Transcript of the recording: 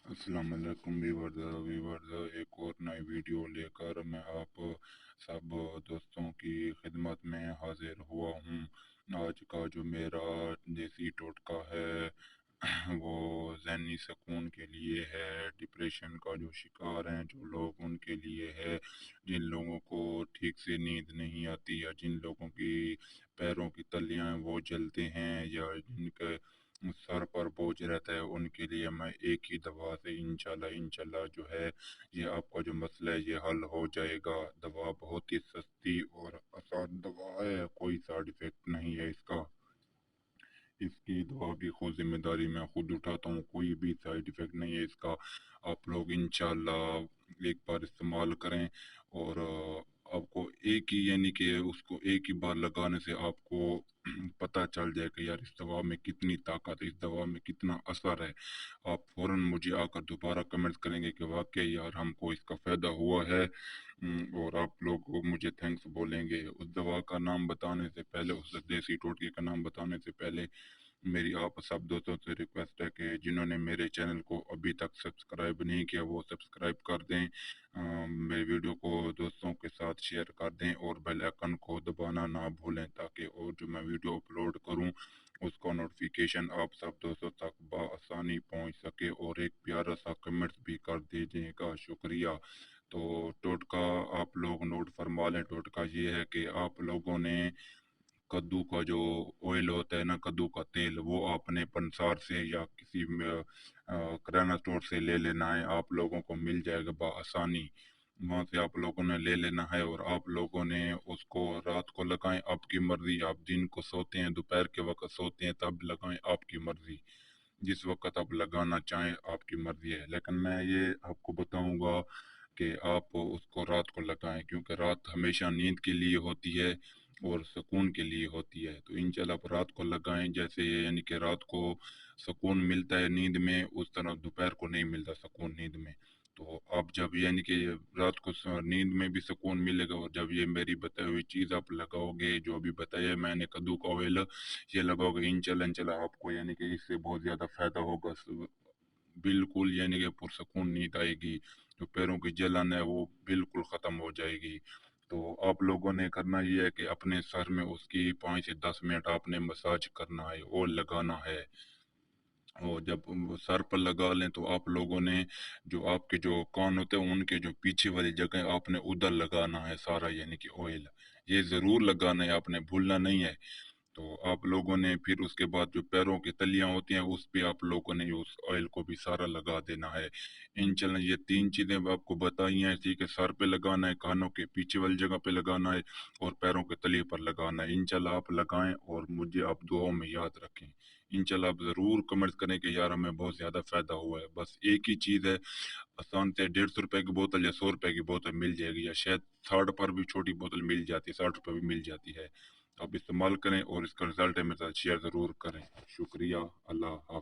अस्सलाम वालेकुम व्यूअर्स, एक और नई वीडियो लेकर मैं आप सब दोस्तों की खिदमत में हाजिर हुआ हूँ। आज का जो मेरा देसी टोटका है वो ज़हनी सुकून के लिए है। डिप्रेशन का जो शिकार हैं जो लोग, उनके लिए है। जिन लोगों को ठीक से नींद नहीं आती, या जिन लोगों की पैरों की तलियां वो जलते हैं, या जिनके सर पर बोझ रहता है, उनके लिए मैं एक ही दवा से इंशाल्लाह इंशाल्लाह जो है ये आपका जो मसला है ये हल हो जाएगा। दवा बहुत ही सस्ती और आसान दवा है, कोई साइड इफेक्ट नहीं है इसका। इसकी दवा की खुद जिम्मेदारी मैं खुद उठाता हूँ, कोई भी साइड इफेक्ट नहीं है इसका। आप लोग इंशाल्लाह एक बार इस्तेमाल करें, और आपको एक ही यानी कि उसको एक ही बार लगाने से आपको पता चल जाए कि यार इस दवा में कितनी ताकत है, इस दवा में कितना असर है। आप फौरन मुझे आकर दोबारा कमेंट्स करेंगे कि वाकई यार हमको इसका फ़ायदा हुआ है। और आप लोग मुझे थैंक्स बोलेंगे। उस दवा का नाम बताने से पहले, उस देसी टोटके का नाम बताने से पहले मेरी आप सब दोस्तों से रिक्वेस्ट है कि जिन्होंने मेरे चैनल को अभी तक सब्सक्राइब नहीं किया वो सब्सक्राइब कर दें। मेरे वीडियो को दोस्तों के साथ शेयर कर दें, और बेल आइकन को दबाना ना भूलें, ताकि और जो मैं वीडियो अपलोड करूं उसका नोटिफिकेशन आप सब दोस्तों तक बआसानी पहुंच सके। और एक प्यारा सा कमेंट्स भी कर दीजिएगा, शुक्रिया। तो टोटका आप लोग नोट फरमा लें। टोटका ये है कि आप लोगों ने कद्दू का जो ऑयल होता है ना, कद्दू का तेल, वो आपने पंसार से या किसी किराना स्टोर से ले लेना है। आप लोगों को मिल जाएगा बआसानी, वहां से आप लोगों ने ले लेना है। और आप लोगों ने उसको रात को लगाएं, आपकी मर्जी। आप दिन को सोते हैं, दोपहर के वक्त सोते हैं, तब लगाएं, आपकी मर्जी। जिस वक्त आप लगाना चाहें आपकी मर्जी है, लेकिन मैं ये आपको बताऊंगा कि आप उसको रात को लगाएं, क्योंकि रात हमेशा नींद के लिए होती है और सुकून के लिए होती है। तो इंशाल्लाह आप रात को लगाएं, जैसे यानी कि रात को सुकून मिलता है नींद में, उस तरह दोपहर को नहीं मिलता सुकून नींद में। तो आप जब यानी कि रात को नींद में भी सुकून मिलेगा, और जब ये मेरी बताई हुई चीज़ आप लगाओगे, जो अभी बताया मैंने कद्दू का ऑयल, ये लगाओगे, इंशाल्लाह इंशाल्लाह आपको यानी कि इससे बहुत ज़्यादा फायदा होगा। बिल्कुल यानी कि पुरसकून नींद आएगी। जो पैरों की जलन है वो बिल्कुल ख़त्म हो जाएगी। तो आप लोगों ने करना ये है कि अपने सर में उसकी 5 से 10 मिनट आपने मसाज करना है और लगाना है। और जब वो सर पर लगा लें तो आप लोगों ने जो आपके जो कान होते हैं उनके जो पीछे वाली जगह आपने उधर लगाना है सारा, यानी कि ऑयल ये ज़रूर लगाना है, आपने भूलना नहीं है। तो आप लोगों ने फिर उसके बाद जो पैरों की तलियां होती हैं उस पे आप लोगों ने उस ऑयल को भी सारा लगा देना है। इंशाल्लाह ये 3 चीजें आपको बताई हैं, ठीक है। सर पे लगाना है, कानों के पीछे वाली जगह पे लगाना है, और पैरों के तलिए पर लगाना है। इंशाल्लाह आप लगाएं और मुझे आप दुआओं में याद रखें। इंशाल्लाह आप जरूर कमेंट करें कि यार हमें बहुत ज्यादा फायदा हुआ है। बस एक ही चीज है, आसान से 150 रुपए की बोतल या 100 रुपए की बोतल मिल जाएगी, या शायद 60 पर भी छोटी बोतल मिल जाती है, 60 रुपए भी मिल जाती है। आप इस्तेमाल करें और इसका रिजल्ट है मेरे साथ शेयर ज़रूर करें। शुक्रिया। अल्लाह हाफ़िज़।